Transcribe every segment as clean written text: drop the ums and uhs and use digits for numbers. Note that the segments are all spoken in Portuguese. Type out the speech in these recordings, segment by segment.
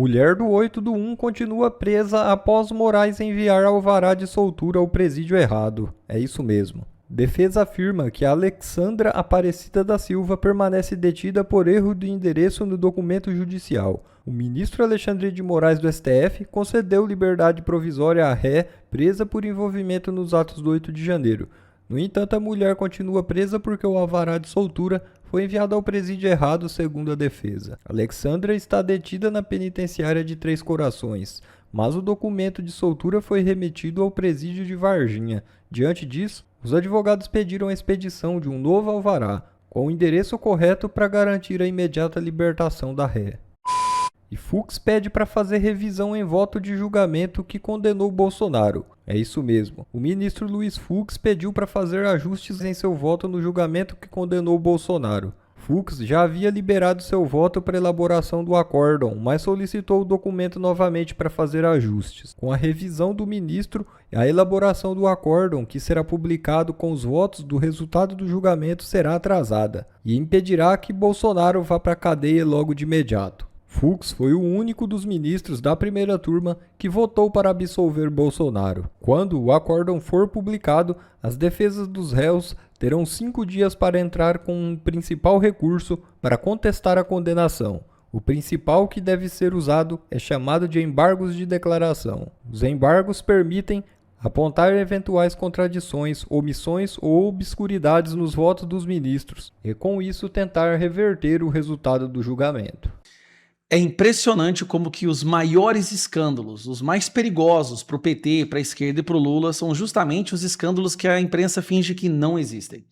Mulher do 8/1 continua presa após Moraes enviar alvará de soltura ao presídio errado. É isso mesmo. Defesa afirma que Alexandra Aparecida da Silva permanece detida por erro de endereço no documento judicial. O ministro Alexandre de Moraes do STF concedeu liberdade provisória à ré presa por envolvimento nos atos do 8 de janeiro. No entanto, a mulher continua presa porque o alvará de soltura foi enviado ao presídio errado, segundo a defesa. Alexandra está detida na penitenciária de Três Corações, mas o documento de soltura foi remetido ao presídio de Varginha. Diante disso, os advogados pediram a expedição de um novo alvará, com o endereço correto para garantir a imediata libertação da ré. E Fux pede para fazer revisão em voto de julgamento que condenou Bolsonaro. É isso mesmo. O ministro Luiz Fux pediu para fazer ajustes em seu voto no julgamento que condenou Bolsonaro. Fux já havia liberado seu voto para elaboração do acórdão, mas solicitou o documento novamente para fazer ajustes. Com a revisão do ministro, a elaboração do acórdão, que será publicado com os votos do resultado do julgamento, será atrasada e impedirá que Bolsonaro vá para a cadeia logo de imediato. Fux foi o único dos ministros da primeira turma que votou para absolver Bolsonaro. Quando o acórdão for publicado, as defesas dos réus terão 5 dias para entrar com um principal recurso para contestar a condenação. O principal que deve ser usado é chamado de embargos de declaração. Os embargos permitem apontar eventuais contradições, omissões ou obscuridades nos votos dos ministros e, com isso, tentar reverter o resultado do julgamento. É impressionante como que os maiores escândalos, os mais perigosos para o PT, para a esquerda e para o Lula, são justamente os escândalos que a imprensa finge que não existem.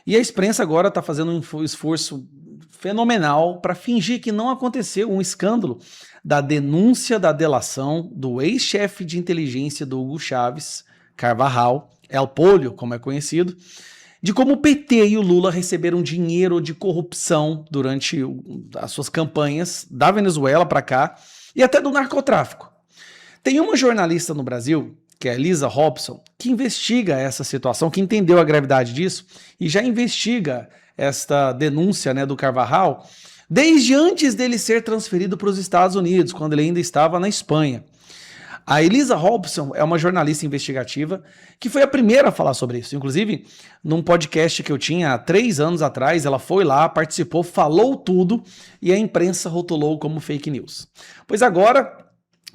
E a imprensa agora está fazendo um esforço fenomenal para fingir que não aconteceu um escândalo da denúncia da delação do ex-chefe de inteligência do Hugo Chávez, Carvajal, El Pollo, como é conhecido, de como o PT e o Lula receberam dinheiro de corrupção durante as suas campanhas da Venezuela para cá e até do narcotráfico. Tem uma jornalista no Brasil, que é a Lisa Robson, que investiga essa situação, que entendeu a gravidade disso e já investiga esta denúncia, né, do Carvajal desde antes dele ser transferido para os Estados Unidos, quando ele ainda estava na Espanha. A Elisa Robson é uma jornalista investigativa que foi a primeira a falar sobre isso. Inclusive, num podcast que eu tinha há 3 anos atrás, ela foi lá, participou, falou tudo e a imprensa rotulou como fake news. Pois agora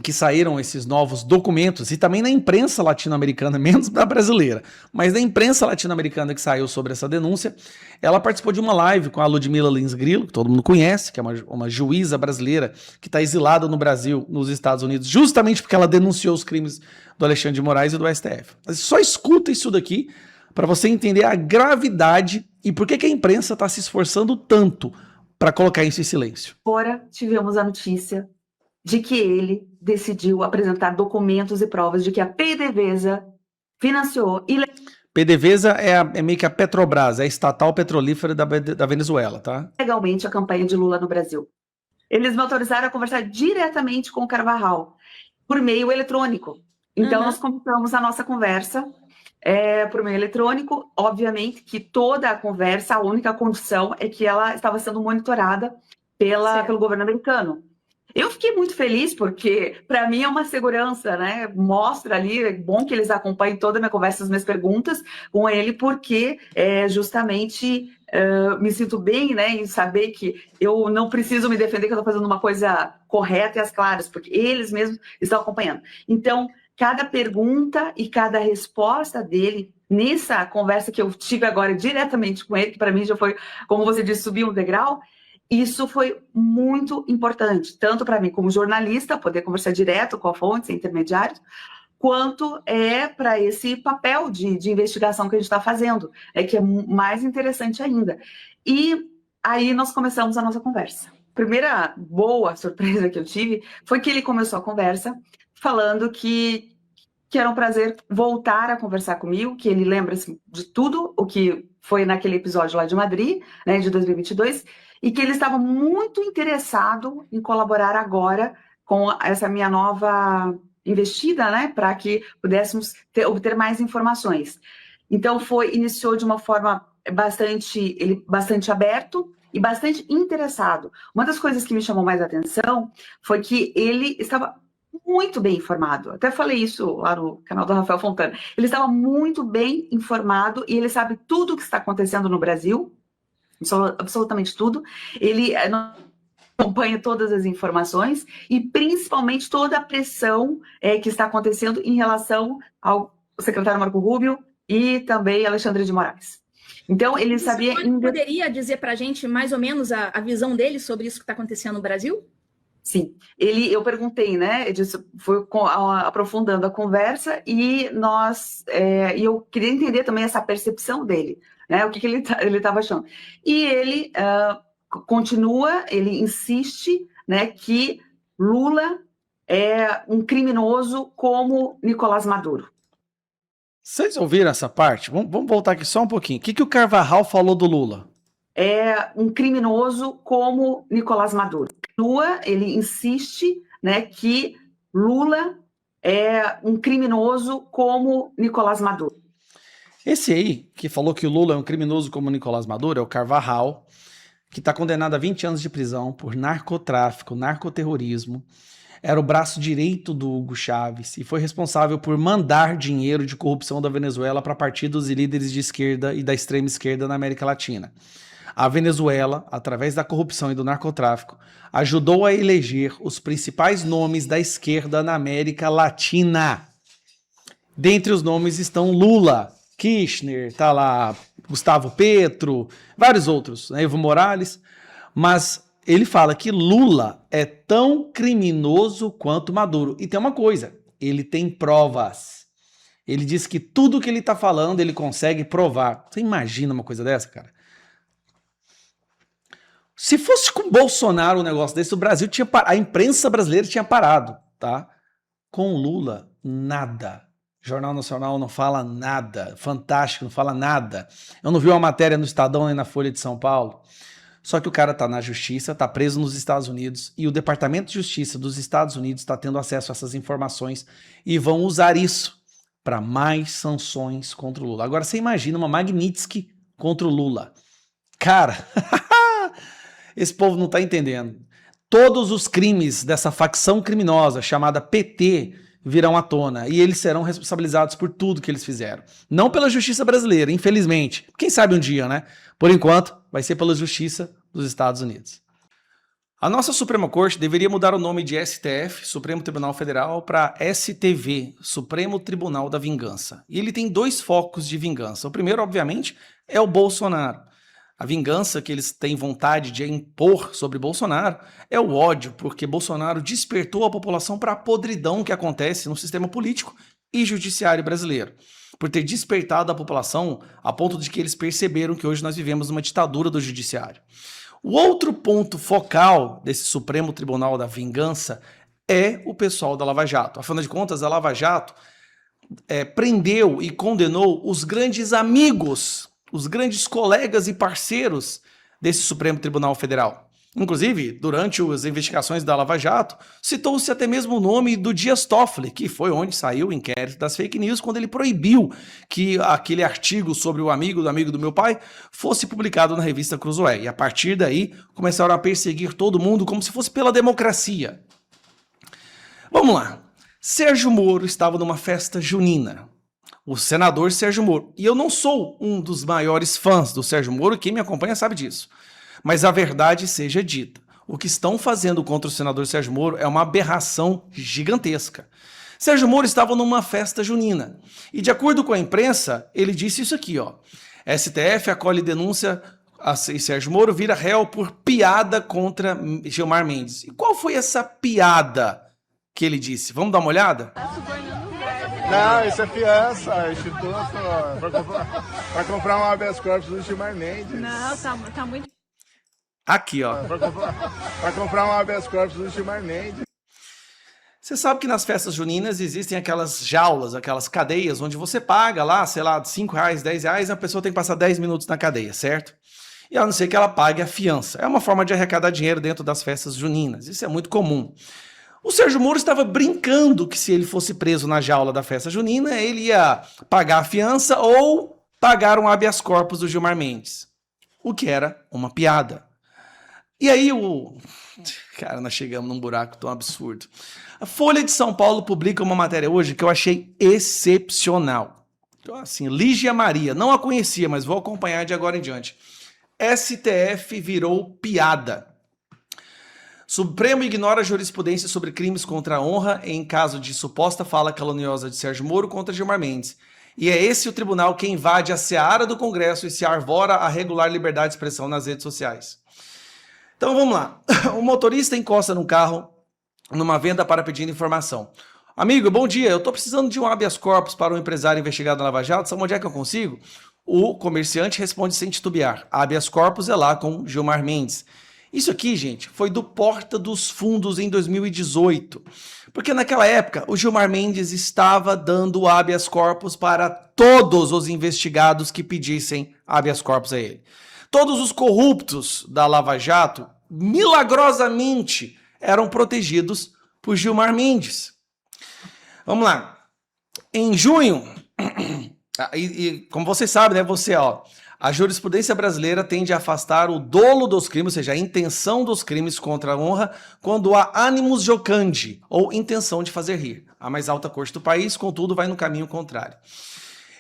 que saíram esses novos documentos, e também na imprensa latino-americana, menos da brasileira, mas na imprensa latino-americana que saiu sobre essa denúncia, ela participou de uma live com a Ludmila Lins Grillo, que todo mundo conhece, que é uma juíza brasileira que está exilada no Brasil, nos Estados Unidos, justamente porque ela denunciou os crimes do Alexandre de Moraes e do STF. Mas só escuta isso daqui para você entender a gravidade e por que a imprensa está se esforçando tanto para colocar isso em silêncio. Agora tivemos a notícia de que ele decidiu apresentar documentos e provas de que a PDVSA financiou PDVSA é meio que a Petrobras, é a estatal petrolífera da Venezuela, tá? Legalmente a campanha de Lula no Brasil. Eles me autorizaram a conversar diretamente com o Carvajal, por meio eletrônico. Então, nós começamos a nossa conversa por meio eletrônico. Obviamente que toda a conversa, a única condição é que ela estava sendo monitorada pelo governo americano. Eu fiquei muito feliz porque, para mim, é uma segurança, né? Mostra ali, é bom que eles acompanhem toda a minha conversa, as minhas perguntas com ele, porque justamente me sinto bem, né? Em saber que eu não preciso me defender, que eu estou fazendo uma coisa correta e às claras, porque eles mesmos estão acompanhando. Então, cada pergunta e cada resposta dele, nessa conversa que eu tive agora diretamente com ele, que para mim já foi, como você disse, subir um degrau. Isso foi muito importante, tanto para mim como jornalista, poder conversar direto com a fonte, sem intermediários, quanto para esse papel de investigação que a gente está fazendo, que é mais interessante ainda. E aí nós começamos a nossa conversa. Primeira boa surpresa que eu tive foi que ele começou a conversa falando que era um prazer voltar a conversar comigo, que ele lembra-se de tudo o que foi naquele episódio lá de Madrid, né, de 2022, e que ele estava muito interessado em colaborar agora com essa minha nova investida, né, para que pudéssemos obter mais informações. Então, iniciou de uma forma bastante aberto e bastante interessado. Uma das coisas que me chamou mais atenção foi que ele estava muito bem informado. Até falei isso lá no canal do Rafael Fontana. Ele estava muito bem informado e ele sabe tudo o que está acontecendo no Brasil, absolutamente tudo. Ele acompanha todas as informações e principalmente toda a pressão que está acontecendo em relação ao secretário Marco Rubio e também Alexandre de Moraes. Então, ele sabia... Poderia dizer para a gente mais ou menos a visão dele sobre isso que está acontecendo no Brasil? Sim, eu perguntei, né? Foi aprofundando a conversa e eu queria entender também essa percepção dele, né? O que ele estava achando. E ele continua, ele insiste, né, que Lula é um criminoso como Nicolás Maduro. Vocês ouviram essa parte? Vamos voltar aqui só um pouquinho. O que o Carvajal falou do Lula? É um criminoso como Nicolás Maduro. Ele insiste, né, que Lula é um criminoso como Nicolás Maduro. Esse aí, que falou que o Lula é um criminoso como Nicolás Maduro, é o Carvajal, que está condenado a 20 anos de prisão por narcotráfico, narcoterrorismo. Era o braço direito do Hugo Chávez e foi responsável por mandar dinheiro de corrupção da Venezuela para partidos e líderes de esquerda e da extrema esquerda na América Latina. A Venezuela, através da corrupção e do narcotráfico, ajudou a eleger os principais nomes da esquerda na América Latina. Dentre os nomes estão Lula, Kirchner, tá lá Gustavo Petro, vários outros, né, Evo Morales, mas ele fala que Lula é tão criminoso quanto Maduro. E tem uma coisa, ele tem provas. Ele diz que tudo que ele tá falando ele consegue provar. Você imagina uma coisa dessa, cara? Se fosse com Bolsonaro um negócio desse, o Brasil tinha a imprensa brasileira tinha parado, tá? Com Lula, nada. Jornal Nacional não fala nada. Fantástico, não fala nada. Eu não vi uma matéria no Estadão nem na Folha de São Paulo. Só que o cara tá na justiça, tá preso nos Estados Unidos e o Departamento de Justiça dos Estados Unidos está tendo acesso a essas informações e vão usar isso para mais sanções contra o Lula. Agora você imagina uma Magnitsky contra o Lula. Cara, esse povo não tá entendendo. Todos os crimes dessa facção criminosa chamada PT virão à tona e eles serão responsabilizados por tudo que eles fizeram. Não pela justiça brasileira, infelizmente. Quem sabe um dia, né? Por enquanto, vai ser pela justiça dos Estados Unidos. A nossa Suprema Corte deveria mudar o nome de STF, Supremo Tribunal Federal, para STV, Supremo Tribunal da Vingança. E ele tem dois focos de vingança. O primeiro, obviamente, é o Bolsonaro. A vingança que eles têm vontade de impor sobre Bolsonaro é o ódio, porque Bolsonaro despertou a população para a podridão que acontece no sistema político e judiciário brasileiro. Por ter despertado a população a ponto de que eles perceberam que hoje nós vivemos numa ditadura do judiciário. O outro ponto focal desse Supremo Tribunal da Vingança é o pessoal da Lava Jato. Afinal de contas, a Lava Jato prendeu e condenou os grandes amigos, os grandes colegas e parceiros desse Supremo Tribunal Federal. Inclusive, durante as investigações da Lava Jato, citou-se até mesmo o nome do Dias Toffoli, que foi onde saiu o inquérito das fake news, quando ele proibiu que aquele artigo sobre o amigo do meu pai fosse publicado na revista Cruzoé. E a partir daí, começaram a perseguir todo mundo como se fosse pela democracia. Vamos lá. Sérgio Moro estava numa festa junina. O senador Sérgio Moro. E eu não sou um dos maiores fãs do Sérgio Moro, quem me acompanha sabe disso. Mas a verdade seja dita. O que estão fazendo contra o senador Sérgio Moro é uma aberração gigantesca. Sérgio Moro estava numa festa junina. E de acordo com a imprensa, ele disse isso aqui, ó. STF acolhe denúncia e Sérgio Moro vira réu por piada contra Gilmar Mendes. E qual foi essa piada que ele disse? Vamos dar uma olhada? Não, isso é fiança, instituto, para comprar um habeas corpus do Gilmar Mendes. Não, tá muito... Aqui, ó. Para comprar um habeas corpus do Gilmar Mendes. Você sabe que nas festas juninas existem aquelas jaulas, aquelas cadeias, onde você paga lá, sei lá, R$5, R$10, e a pessoa tem que passar 10 minutos na cadeia, certo? E a não ser que ela pague a fiança. É uma forma de arrecadar dinheiro dentro das festas juninas. Isso é muito comum. O Sérgio Moro estava brincando que se ele fosse preso na jaula da festa junina, ele ia pagar a fiança ou pagar um habeas corpus do Gilmar Mendes. O que era uma piada. E aí Cara, nós chegamos num buraco tão absurdo. A Folha de São Paulo publica uma matéria hoje que eu achei excepcional. Então, assim, Lígia Maria, não a conhecia, mas vou acompanhar de agora em diante. STF virou piada. Supremo ignora a jurisprudência sobre crimes contra a honra em caso de suposta fala caluniosa de Sérgio Moro contra Gilmar Mendes. E é esse o tribunal que invade a seara do Congresso e se arvora a regular liberdade de expressão nas redes sociais. Então vamos lá. O motorista encosta num carro numa venda para pedir informação. Amigo, bom dia, eu estou precisando de um habeas corpus para um empresário investigado na Lava Jato, sabe onde é que eu consigo? O comerciante responde sem titubear. Habeas corpus é lá com Gilmar Mendes. Isso aqui, gente, foi do Porta dos Fundos em 2018. Porque naquela época, o Gilmar Mendes estava dando habeas corpus para todos os investigados que pedissem habeas corpus a ele. Todos os corruptos da Lava Jato, milagrosamente, eram protegidos por Gilmar Mendes. Vamos lá. Em junho, como vocês sabem, né, a jurisprudência brasileira tende a afastar o dolo dos crimes, ou seja, a intenção dos crimes contra a honra, quando há animus jocandi, ou intenção de fazer rir. A mais alta corte do país, contudo, vai no caminho contrário.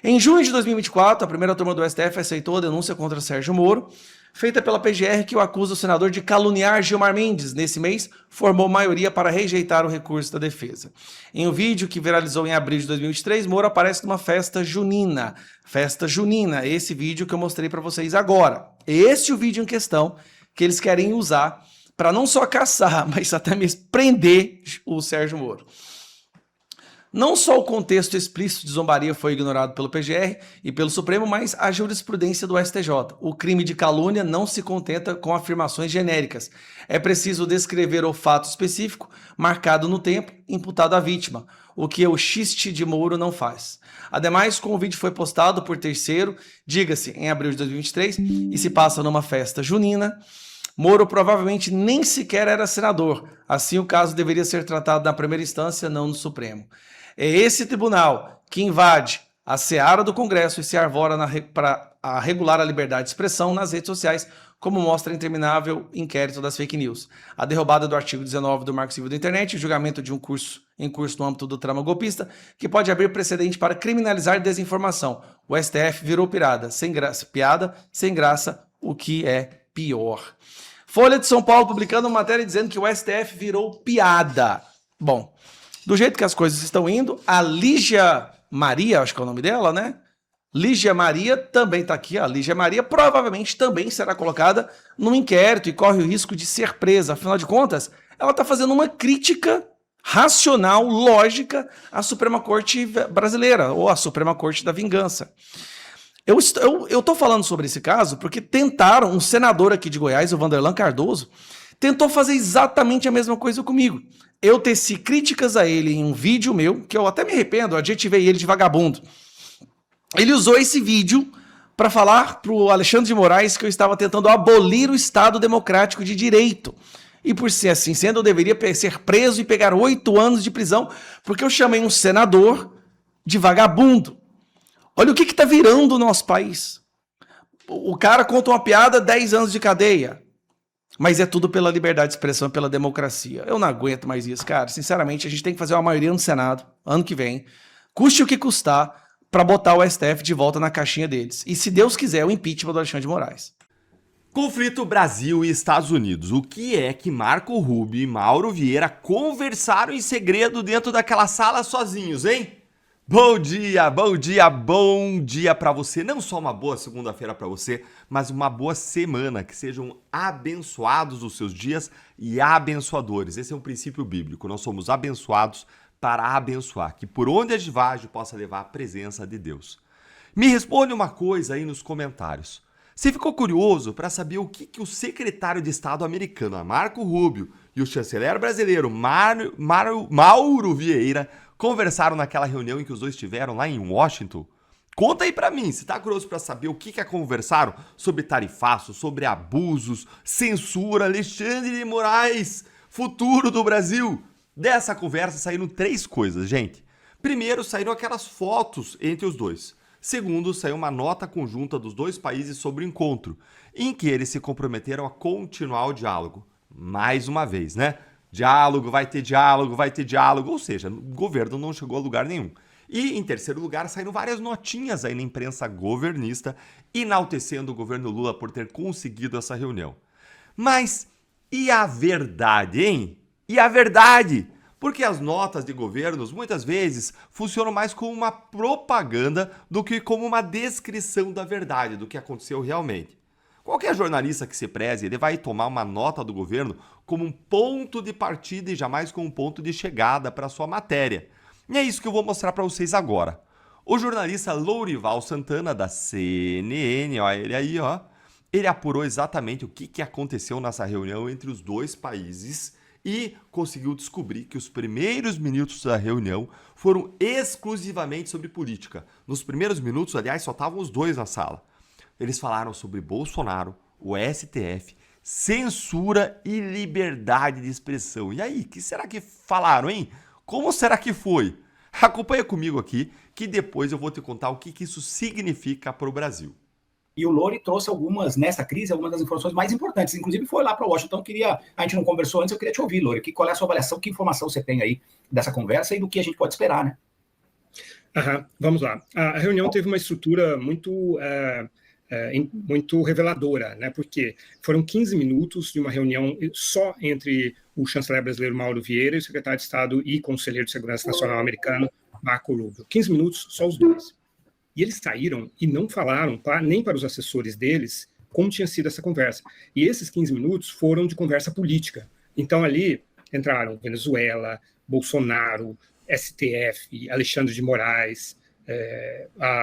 Em junho de 2024, a primeira turma do STF aceitou a denúncia contra Sérgio Moro, feita pela PGR, que o acusa o senador de caluniar Gilmar Mendes. Nesse mês, formou maioria para rejeitar o recurso da defesa. Em um vídeo que viralizou em abril de 2023, Moro aparece numa festa junina. Festa junina, esse vídeo que eu mostrei para vocês agora. Esse é o vídeo em questão que eles querem usar para não só caçar, mas até mesmo prender o Sérgio Moro. Não só o contexto explícito de zombaria foi ignorado pelo PGR e pelo Supremo, mas a jurisprudência do STJ. O crime de calúnia não se contenta com afirmações genéricas. É preciso descrever o fato específico, marcado no tempo, imputado à vítima, o que o xiste de Moro não faz. Ademais, como o vídeo foi postado por terceiro, diga-se, em abril de 2023, e se passa numa festa junina, Moro provavelmente nem sequer era senador. Assim, o caso deveria ser tratado na primeira instância, não no Supremo. É esse tribunal que invade a seara do Congresso e se arvora para regular a liberdade de expressão nas redes sociais, como mostra o interminável inquérito das fake news. A derrubada do artigo 19 do Marco Civil da Internet, o julgamento de um curso em curso no âmbito do trama golpista, que pode abrir precedente para criminalizar desinformação. O STF virou piada, sem graça, o que é pior. Folha de São Paulo publicando uma matéria dizendo que o STF virou piada. Bom, do jeito que as coisas estão indo, a Lígia Maria, acho que é o nome dela, né? Lígia Maria também está aqui. A Lígia Maria provavelmente também será colocada num inquérito e corre o risco de ser presa. Afinal de contas, ela está fazendo uma crítica racional, lógica à Suprema Corte brasileira, ou à Suprema Corte da Vingança. Eu estou falando sobre esse caso porque tentaram, um senador aqui de Goiás, o Vanderlan Cardoso, tentou fazer exatamente a mesma coisa comigo. Eu teci críticas a ele em um vídeo meu, que eu até me arrependo, eu adjetivei ele de vagabundo. Ele usou esse vídeo para falar para o Alexandre de Moraes que eu estava tentando abolir o Estado Democrático de Direito. E por ser assim sendo, eu deveria ser preso e pegar 8 anos de prisão, porque eu chamei um senador de vagabundo. Olha o que está virando o nosso país. O cara conta uma piada, 10 anos de cadeia. Mas é tudo pela liberdade de expressão, pela democracia. Eu não aguento mais isso, cara. Sinceramente, a gente tem que fazer uma maioria no Senado, ano que vem, custe o que custar, para botar o STF de volta na caixinha deles. E se Deus quiser, o impeachment do Alexandre de Moraes. Conflito Brasil e Estados Unidos. O que é que Marco Rubio e Mauro Vieira conversaram em segredo dentro daquela sala sozinhos, hein? Bom dia, bom dia, bom dia para você. Não só uma boa segunda-feira para você, mas uma boa semana. Que sejam abençoados os seus dias e abençoadores. Esse é um princípio bíblico. Nós somos abençoados para abençoar. Que por onde a gente vai, a gente possa levar a presença de Deus. Me responde uma coisa aí nos comentários. Você ficou curioso para saber o que o secretário de Estado americano, Marco Rubio, e o chanceler brasileiro, Mauro Vieira, conversaram naquela reunião em que os dois estiveram lá em Washington? Conta aí pra mim, se tá curioso pra saber o que conversaram sobre tarifaço, sobre abusos, censura, Alexandre de Moraes, futuro do Brasil. Dessa conversa saíram 3 coisas, gente. Primeiro, saíram aquelas fotos entre os dois. Segundo, saiu uma nota conjunta dos dois países sobre o encontro, em que eles se comprometeram a continuar o diálogo. Mais uma vez, né? Diálogo, vai ter diálogo, ou seja, o governo não chegou a lugar nenhum. E, em terceiro lugar, saíram várias notinhas aí na imprensa governista, enaltecendo o governo Lula por ter conseguido essa reunião. Mas e a verdade, hein? E a verdade? Porque as notas de governos, muitas vezes, funcionam mais como uma propaganda do que como uma descrição da verdade, do que aconteceu realmente. Qualquer jornalista que se preze, ele vai tomar uma nota do governo como um ponto de partida e jamais como um ponto de chegada para a sua matéria. E é isso que eu vou mostrar para vocês agora. O jornalista Lourival Santana, da CNN, ó, ele aí, ó, ele apurou exatamente o que aconteceu nessa reunião entre os dois países e conseguiu descobrir que os primeiros minutos da reunião foram exclusivamente sobre política. Nos primeiros minutos, aliás, só estavam os dois na sala. Eles falaram sobre Bolsonaro, o STF, censura e liberdade de expressão. E aí, o que será que falaram, hein? Como será que foi? Acompanha comigo aqui, que depois eu vou te contar o que isso significa para o Brasil. E o Lori trouxe nessa crise, algumas das informações mais importantes. Inclusive foi lá para Washington, a gente não conversou antes, eu queria te ouvir, Lori. Qual é a sua avaliação, que informação você tem aí dessa conversa e do que a gente pode esperar, né? Vamos lá. A reunião teve uma estrutura muito reveladora, né? Porque foram 15 minutos de uma reunião só entre o chanceler brasileiro Mauro Vieira e o secretário de Estado e conselheiro de Segurança Nacional americano Marco Rubio. 15 minutos, só os dois. E eles saíram e não falaram nem para os assessores deles como tinha sido essa conversa. E esses 15 minutos foram de conversa política. Então ali entraram Venezuela, Bolsonaro, STF, Alexandre de Moraes,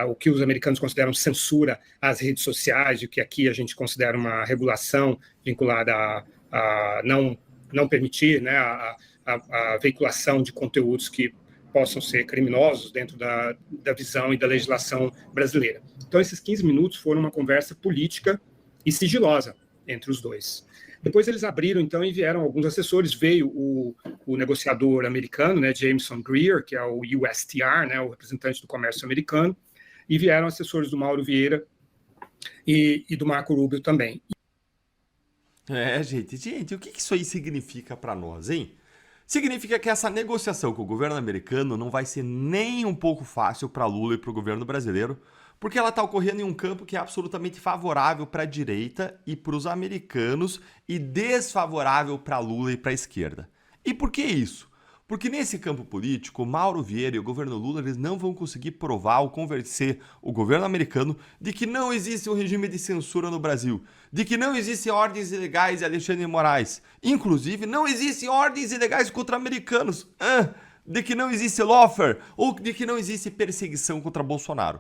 o que os americanos consideram censura às redes sociais, o que aqui a gente considera uma regulação vinculada a não permitir, né, a veiculação de conteúdos que possam ser criminosos dentro da visão e da legislação brasileira. Então, esses 15 minutos foram uma conversa política e sigilosa entre os dois. Depois eles abriram, então, e vieram alguns assessores. Veio o negociador americano, né, Jameson Greer, que é o USTR, né, o representante do comércio americano, e vieram assessores do Mauro Vieira e do Marco Rubio também. Gente, o que isso aí significa para nós, hein? Significa que essa negociação com o governo americano não vai ser nem um pouco fácil para Lula e para o governo brasileiro, porque ela está ocorrendo em um campo que é absolutamente favorável para a direita e para os americanos e desfavorável para Lula e para a esquerda. E por que isso? Porque nesse campo político, Mauro Vieira e o governo Lula eles não vão conseguir provar ou convencer o governo americano de que não existe um regime de censura no Brasil, de que não existem ordens ilegais de Alexandre de Moraes, inclusive não existem ordens ilegais contra americanos, de que não existe lawfare ou de que não existe perseguição contra Bolsonaro.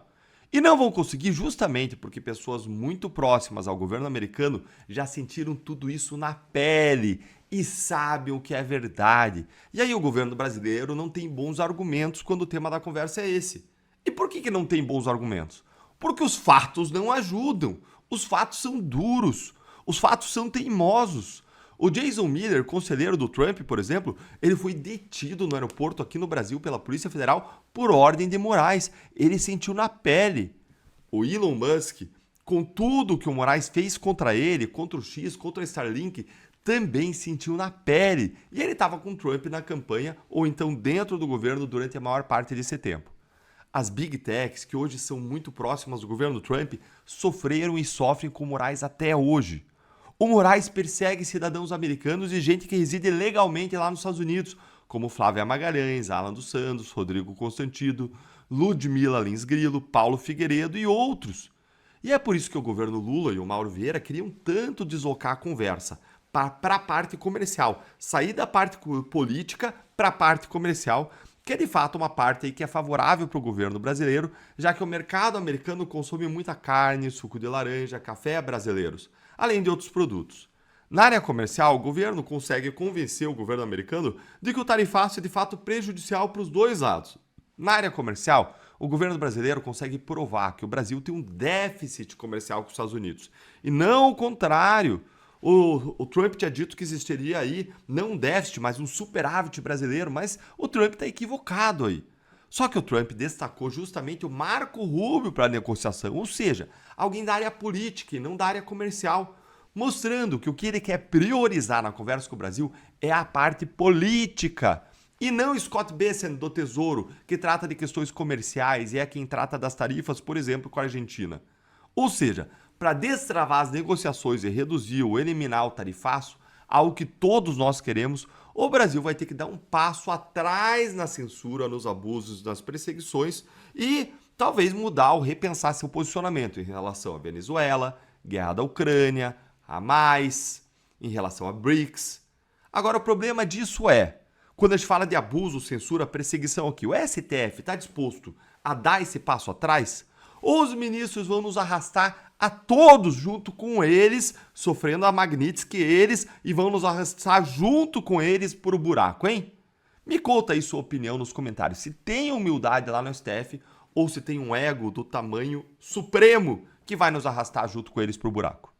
E não vão conseguir justamente porque pessoas muito próximas ao governo americano já sentiram tudo isso na pele e sabem o que é verdade. E aí o governo brasileiro não tem bons argumentos quando o tema da conversa é esse. E por que não tem bons argumentos? Porque os fatos não ajudam. Os fatos são duros. Os fatos são teimosos. O Jason Miller, conselheiro do Trump, por exemplo, ele foi detido no aeroporto aqui no Brasil pela Polícia Federal por ordem de Moraes. Ele sentiu na pele. O Elon Musk, com tudo que o Moraes fez contra ele, contra o X, contra a Starlink, também sentiu na pele. E ele estava com o Trump na campanha ou então dentro do governo durante a maior parte desse tempo. As Big Techs, que hoje são muito próximas do governo Trump, sofreram e sofrem com Moraes até hoje. O Moraes persegue cidadãos americanos e gente que reside legalmente lá nos Estados Unidos, como Flávia Magalhães, Alan dos Santos, Rodrigo Constantino, Ludmila Lins Grilo, Paulo Figueiredo e outros. E é por isso que o governo Lula e o Mauro Vieira queriam tanto deslocar a conversa para a parte comercial, sair da parte política para a parte comercial, que é de fato uma parte aí que é favorável para o governo brasileiro, já que o mercado americano consome muita carne, suco de laranja, café brasileiros, além de outros produtos. Na área comercial, o governo consegue convencer o governo americano de que o tarifaço é de fato prejudicial para os dois lados. Na área comercial, o governo brasileiro consegue provar que o Brasil tem um déficit comercial com os Estados Unidos, e não o contrário. O Trump tinha dito que existiria aí não um déficit, mas um superávit brasileiro, mas o Trump está equivocado aí. Só que o Trump destacou justamente o Marco Rubio para a negociação, ou seja, alguém da área política e não da área comercial, mostrando que o que ele quer priorizar na conversa com o Brasil é a parte política. E não Scott Bessent do Tesouro, que trata de questões comerciais e é quem trata das tarifas, por exemplo, com a Argentina. Ou seja, para destravar as negociações e reduzir ou eliminar o tarifaço, algo que todos nós queremos, o Brasil vai ter que dar um passo atrás na censura, nos abusos, nas perseguições e talvez mudar ou repensar seu posicionamento em relação à Venezuela, guerra da Ucrânia, Hamas, em relação a BRICS. Agora, o problema disso é, quando a gente fala de abuso, censura, perseguição aqui, o STF está disposto a dar esse passo atrás? Os ministros vão nos arrastar a todos junto com eles, sofrendo a Magnitsky eles, e vão nos arrastar junto com eles por o buraco, hein? Me conta aí sua opinião nos comentários, se tem humildade lá no STF ou se tem um ego do tamanho supremo que vai nos arrastar junto com eles pro buraco.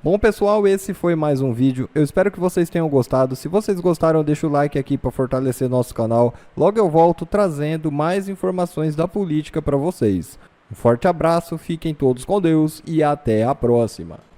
Bom, pessoal, esse foi mais um vídeo. Eu espero que vocês tenham gostado. Se vocês gostaram, deixa o like aqui para fortalecer nosso canal. Logo eu volto trazendo mais informações da política para vocês. Um forte abraço, fiquem todos com Deus e até a próxima.